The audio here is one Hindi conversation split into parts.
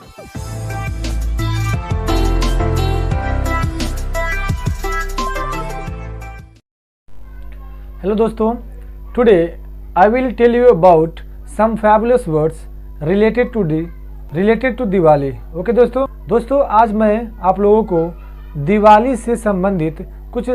हेलो दोस्तों, today I will tell you about some fabulous words related to Diwali. Okay दोस्तों आज मैं आप लोगों को दिवाली से संबंधित कुछ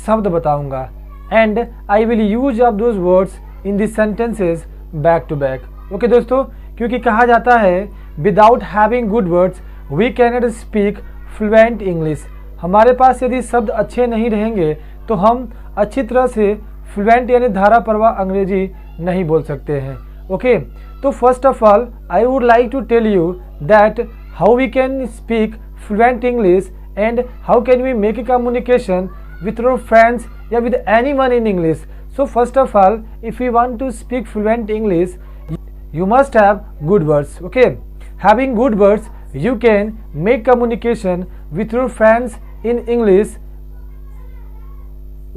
शब्द बताऊंगा and I will use of those words in the sentences back to back. Okay दोस्तों, क्योंकि कहा जाता है without having good words we can not speak fluent English. हमारे पास यदि शब्द अच्छे नहीं रहेंगे तो हम अच्छी तरह से फ्लुएंट यानी धारा प्रवाह अंग्रेजी नहीं बोल सकते हैं। ओके, तो first of all I would like to tell you that how we can speak fluent English and how can we make a communication with our friends या with anyone in English. So first of all, if you want to speak fluent English, you must have good words. Okay, having good words, you can make communication with your friends in English.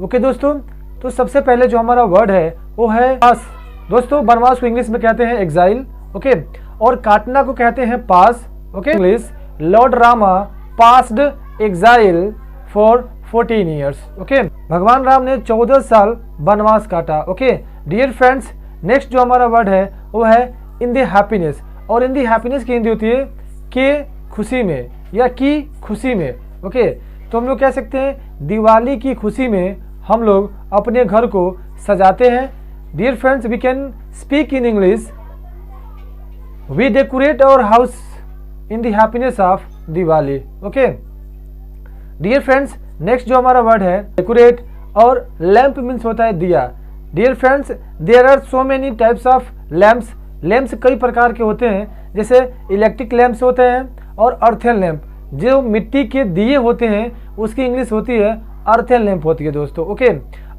Okay दोस्तों, तो सबसे पहले जो हमारा वर्ड है वो है पास। दोस्तों वनवास को इंग्लिश में कहते हैं एग्जाइल। ओके, और काटना को कहते हैं pass. Okay, English lord Rama passed exile for 14 years. Okay, भगवान राम ने 14 साल वनवास काटा। ओके डियर फ्रेंड्स, नेक्स्ट जो हमारा वर्ड है वो है इन द हैप्पीनेस। और इन द हैप्पीनेस की हिंदी होती है के खुशी में या की खुशी में। ओके, तो हम लोग कह सकते हैं दिवाली की खुशी में हम लोग अपने घर को सजाते हैं। Dear friends, we can speak in English, we decorate our house in the happiness of Diwali. Okay dear friends, next जो हमारा वर्ड है डेकोरेट, और लैंप मीन्स होता है दिया। Dear friends, there are so many types of lamps. Lamps कई प्रकार के होते हैं, जैसे इलेक्ट्रिक लैंप्स होते हैं और अर्थन लैंप। जो मिट्टी के दिए होते हैं उसकी इंग्लिश होती है अर्थन लैंप होती है दोस्तों। ओके,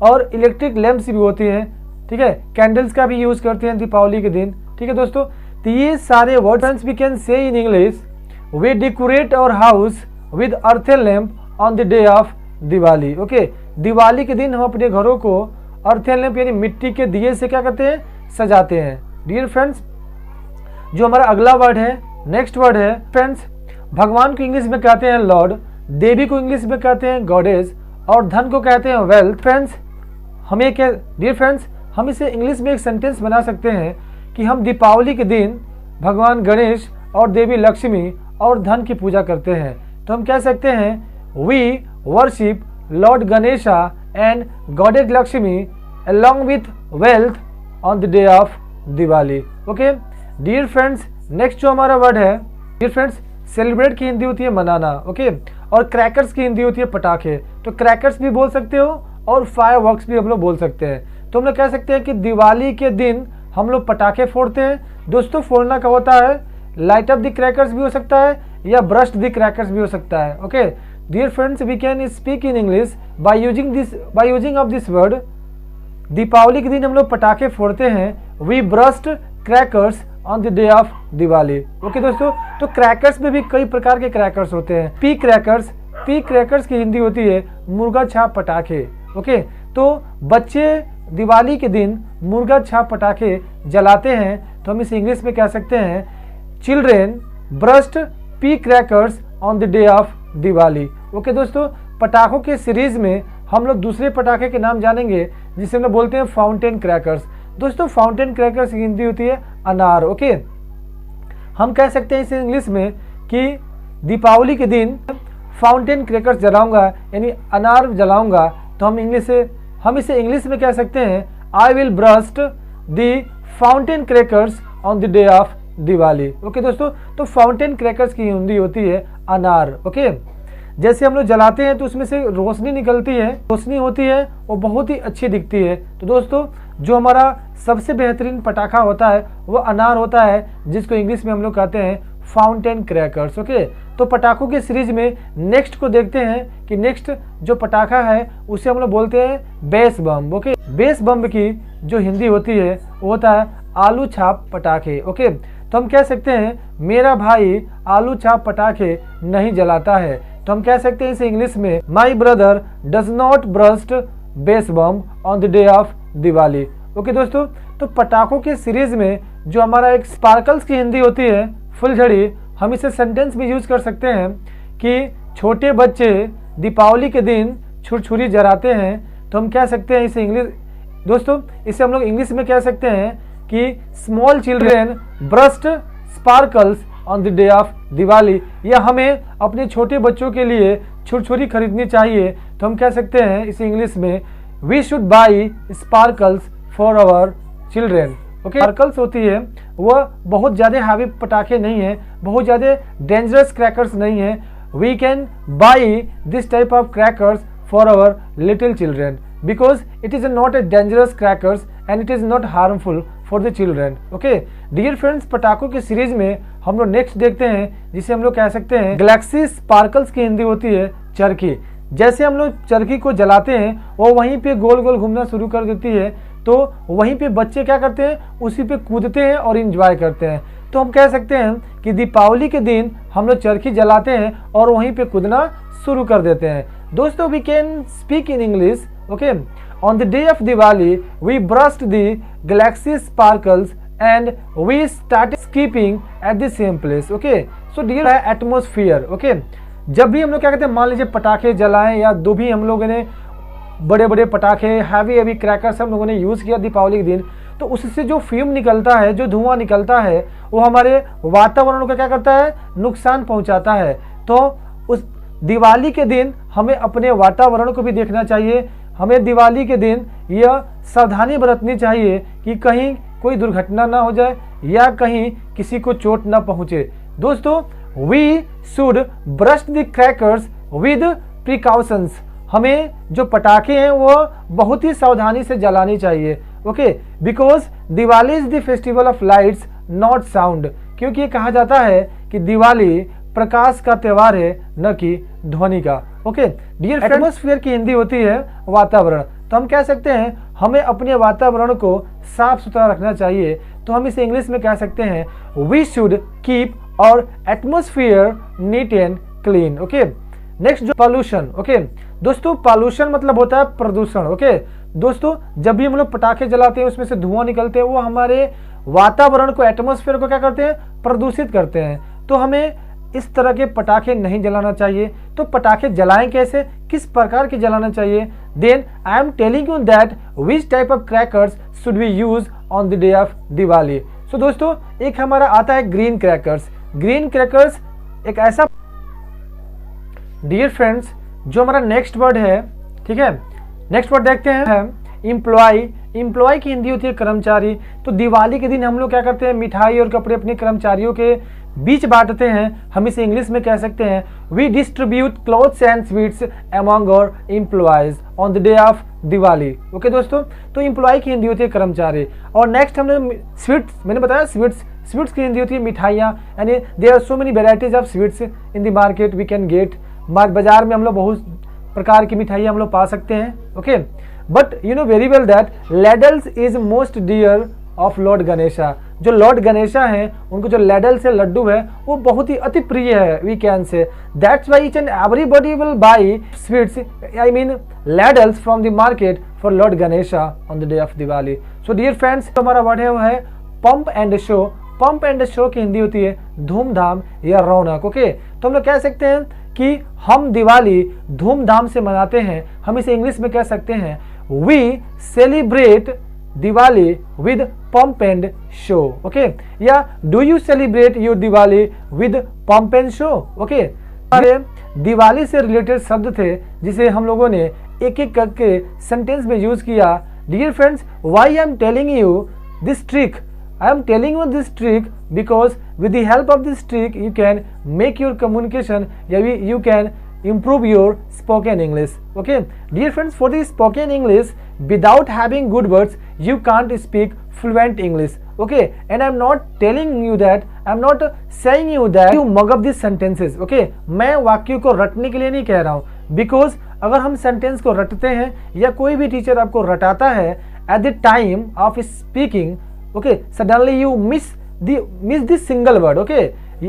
और इलेक्ट्रिक लैंप्स भी होती हैं। ठीक है, कैंडल्स का भी यूज करते हैं दीपावली के दिन। ठीक है दोस्तों, तो ये सारे words we can say in English, we decorate our house with earthen lamp on the day of Diwali. Okay, Diwali के दिन हम अपने घरों को अर्थन लैंप यानी मिट्टी के दिए से क्या करते हैं, सजाते हैं। डियर फ्रेंड्स, जो हमारा अगला वर्ड है, नेक्स्ट वर्ड है फ्रेंड्स, भगवान को इंग्लिश में कहते हैं लॉर्ड, देवी को इंग्लिश में कहते हैं गॉडेस, और धन को कहते हैं वेल्थ। फ्रेंड्स, हमें क्या डियर फ्रेंड्स, हम इसे इंग्लिश में एक सेंटेंस बना सकते हैं कि हम दीपावली के दिन भगवान गणेश और देवी लक्ष्मी और धन की पूजा करते हैं। तो हम कह सकते हैं we worship Lord Ganesha and Goddess Lakshmi along with wealth on the day of Diwali. Okay, dear friends, next जो हमारा वर्ड है dear friends, सेलिब्रेट की हिंदी होती है मनाना। ओके, और क्रैकर्स की हिंदी होती है पटाखे। तो क्रैकर्स भी बोल सकते हो और फायरवर्क्स भी हम लोग बोल सकते हैं। तो हम लोग कह सकते हैं कि दिवाली के दिन हम लोग पटाखे फोड़ते हैं। दोस्तों फोड़ना का होता है लाइट अप द क्रैकर्स भी हो सकता है या ब्रस्ट द क्रैकर्स भी हो सकता है। Okay dear friends, we can speak in English by using of this word. Deepavali के दिन हम लोग पटाखे फोड़ते हैं, we burst crackers on the day of Diwali. Okay दोस्तों, तो क्रैकर्स में भी कई प्रकार के क्रैकर्स होते हैं। पी क्रैकर्स की हिंदी होती है मुर्गा छाप पटाखे। ओके, तो बच्चे दिवाली के दिन मुर्गा छाप पटाखे जलाते हैं, तो हम इसे इंग्लिश में कह सकते हैं children burst P crackers on the day of Diwali. Okay दोस्तों, पटाखों के सीरीज में हम लोग दूसरे पटाखे के नाम जानेंगे जिसे हम लोग बोलते हैं फाउंटेन क्रैकर्स। दोस्तों फाउंटेन क्रैकर्स की हिंदी होती है अनार। ओके, हम कह सकते हैं इसे इंग्लिश में कि दीपावली के दिन फाउंटेन क्रैकर्स जलाऊंगा यानी अनार जलाऊंगा, तो हम इसे इंग्लिश में कह सकते हैं I will burst the fountain crackers on the day of Diwali. Okay दोस्तों, तो फाउंटेन क्रैकर्स की हिंदी होती है अनार। ओके, जैसे हम लोग जलाते हैं तो उसमें से रोशनी निकलती है, रोशनी होती है वो बहुत ही अच्छी दिखती है। तो दोस्तों जो हमारा सबसे बेहतरीन पटाखा होता है वो अनार होता है, जिसको इंग्लिश में हम लोग कहते हैं फाउंटेन क्रैकर्स। ओके, तो पटाखों के सीरीज में नेक्स्ट को देखते हैं कि नेक्स्ट जो पटाखा है उसे हम लोग बोलते हैं बेस बम। ओके, बेस बम की जो हिंदी होती है वो होता है आलू छाप पटाखे। ओके, तो हम कह सकते हैं मेरा भाई आलू छाप पटाखे नहीं जलाता है, तो हम कह सकते हैं इसे इंग्लिश में my brother does not burst base bomb on the day of Diwali. Okay दोस्तों, तो पटाखों के सीरीज में जो हमारा एक स्पार्कल्स की हिंदी होती है फुलझड़ी, हम इसे सेंटेंस में यूज कर सकते हैं कि छोटे बच्चे दीपावली के दिन छुरछुरी जलाते हैं, तो हम कह सकते हैं इसे इंग्लिश, दोस्तों इसे हम लोग इंग्लिश में कह सकते हैं कि small children burst sparkles on the day of Diwali. या हमें अपने छोटे बच्चों के लिए छुरछुरी खरीदनी चाहिए, तो हम कह सकते हैं इसे इंग्लिश में we should buy sparkles for our children. Okay, sparkles होती है वह बहुत ज़्यादा हैवी पटाखे नहीं है, बहुत ज़्यादा डेंजरस क्रैकर्स नहीं है। We can buy this type of crackers for our little children because it is not a dangerous crackers and it is not harmful for the children. Okay dear friends, पटाखों की सीरीज में हम लोग नेक्स्ट देखते हैं जिसे हम लोग कह सकते हैं गैलेक्सी स्पार्कल्स की हिंदी होती है चरखी। जैसे हम लोग चरखी को जलाते हैं वो वहीं पे गोल गोल घूमना शुरू कर देती है, तो वहीं पे बच्चे क्या करते हैं, उसी पे कूदते हैं और इंजॉय करते हैं। तो हम कह सकते हैं कि दीपावली के दिन हम लोग चरखी जलाते हैं और वहीं पे कूदना शुरू कर देते हैं। दोस्तों we can speak in English. Okay, on the day of Diwali we burst the galaxy sparkles and we start skipping at the same place. Okay, so dear atmosphere. Okay, जब भी हम लोग क्या कहते हैं, मान लीजिए पटाखे जलाएं या जो भी हम लोगों ने बड़े बड़े पटाखे हैवी क्रैकर्स हम लोगों ने यूज़ किया दीपावली के दिन, तो उससे जो फ्यूम निकलता है, जो धुआं निकलता है, वो हमारे वातावरण को क्या करता है, नुकसान पहुंचाता है। तो उस दिवाली के दिन हमें अपने वातावरण को भी देखना चाहिए। हमें दिवाली के दिन यह सावधानी बरतनी चाहिए कि कहीं कोई दुर्घटना ना हो जाए या कहीं किसी को चोट ना पहुंचे। दोस्तों we should brush the crackers with precautions. हमें जो पटाखे हैं वो बहुत ही सावधानी से जलानी चाहिए। Okay, because Diwali is the festival of lights not sound, क्योंकि ये कहा जाता है कि दिवाली प्रकाश का त्यौहार है न कि ध्वनि का। ओके डियर, एटमॉस्फेयर की हिंदी होती है वातावरण। तो हम कह सकते हैं हमें अपने वातावरण को साफ सुथरा रखना चाहिए, तो हम इसे इंग्लिश में कह सकते हैं वी शुड कीप और atmosphere neat and clean. Okay, next जो पॉल्यूशन। ओके दोस्तों, पॉल्यूशन मतलब होता है प्रदूषण। ओके दोस्तों, जब भी हम लोग पटाखे जलाते हैं उसमें से धुआं निकलते हैं, वो हमारे वातावरण को, एटमॉस्फेयर को क्या करते हैं, प्रदूषित करते हैं। तो हमें इस तरह के पटाखे नहीं जलाना चाहिए। तो पटाखे जलाएं कैसे, किस प्रकार के जलाना चाहिए? Then I am telling you that which type of crackers should be use on the day of Diwali. So दोस्तों, एक हमारा आता है ग्रीन क्रैकर्स। ग्रीन क्रैकर्स एक ऐसा, डियर फ्रेंड्स, जो हमारा नेक्स्ट वर्ड है, ठीक है, नेक्स्ट वर्ड देखते हैं एम्प्लॉय। एम्प्लॉय की हिंदी होती है कर्मचारी। तो दिवाली के दिन हम लोग क्या करते हैं, मिठाई और कपड़े अपने कर्मचारियों के बीच बांटते हैं। हम इसे इंग्लिश में कह सकते हैं we distribute clothes and sweets among our employees on the day of Diwali. Okay दोस्तों, तो एम्प्लॉय की हिंदी होती है कर्मचारी। और नेक्स्ट हमने स्वीट्स, मैंने बताया स्वीट्स की हिंदी होती है मिठाइयाँ, यानी there are so many varieties of sweets in the market we can get. बाजार में हम लोग बहुत प्रकार की मिठाइयाँ हम लोग पा सकते हैं। Okay, but you know very well that ladles is most dear of lord Ganesha. जो लॉर्ड गणेशा हैं, उनको जो लैडल से लड्डू है वो बहुत ही अति प्रिय है, we can say. That's why each and everybody will buy sweets, I mean ladles from the market for lord Ganesha on the day of Diwali. So dear friends, हमारा वर्ड है वो है pomp and show. Pomp and show की हिंदी होती है धूमधाम या रौनक। ओके, तो हम लोग कह सकते हैं कि हम दिवाली धूमधाम से मनाते हैं। हम इसे इंग्लिश में कह सकते हैं we celebrate Diwali with pomp and show. Okay, या do you celebrate your Diwali with pomp and show. Okay, हमारे दिवाली से रिलेटेड शब्द थे जिसे हम लोगों ने एक एक करके सेंटेंस में यूज किया। Dear friends, why I am telling you this trick? I am telling you this trick because with the help of this trick you can make your communication, you can improve your spoken English. Okay, dear friends, for the spoken English, without having good words you can't speak fluent English. Okay, and I'm not telling you that, I'm not saying you that you mug up these sentences. Okay, मैं वाक्यों को रटने के लिए नहीं कह रहा हूँ, because अगर हम सेंटेंस को रटते हैं या कोई भी टीचर आपको रटाता है at the time of speaking, okay, suddenly you miss this single word. Okay,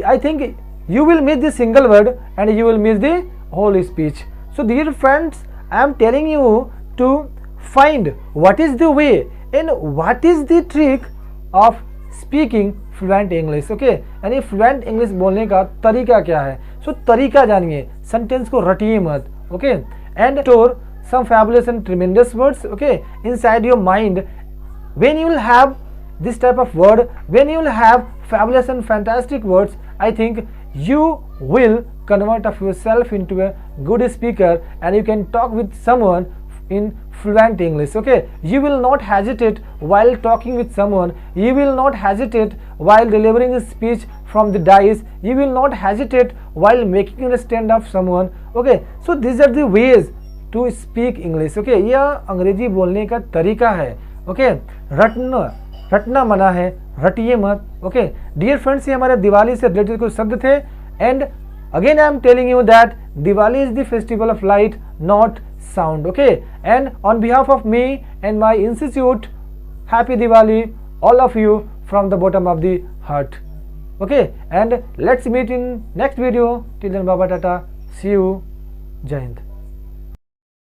I think you will miss the single word and you will miss the whole speech. So dear friends, I am telling you to find what is the way and what is the trick of speaking fluent English. Okay, यानी फ्लुएंट इंग्लिश बोलने का तरीका क्या है। सो तरीका जानिए, सेंटेंस को रटिए मत। Okay, and store some fabulous and tremendous words, okay, inside your mind. When you will have this type of word, when you will have fabulous and fantastic words, I think you will convert of yourself into a good speaker and you can talk with someone in fluent English. Okay, you will not hesitate while talking with someone, you will not hesitate while delivering a speech from the dais, you will not hesitate while making a stand of someone. Okay, so these are the ways to speak English. Okay, यह अंग्रेजी बोलने का तरीका है। ओके, रटना मना है, रटिए मत। ओके डियर फ्रेंड्स, ये हमारे दिवाली से रिलेटेड कुछ शब्द थे। And again I am telling you that Diwali is the festival of light, not sound. Okay, and on behalf of me and my institute, happy Diwali all of you from the bottom of the heart. Okay, and let's meet in next video. Till then, bye bye, tata, see you, Jai Hind.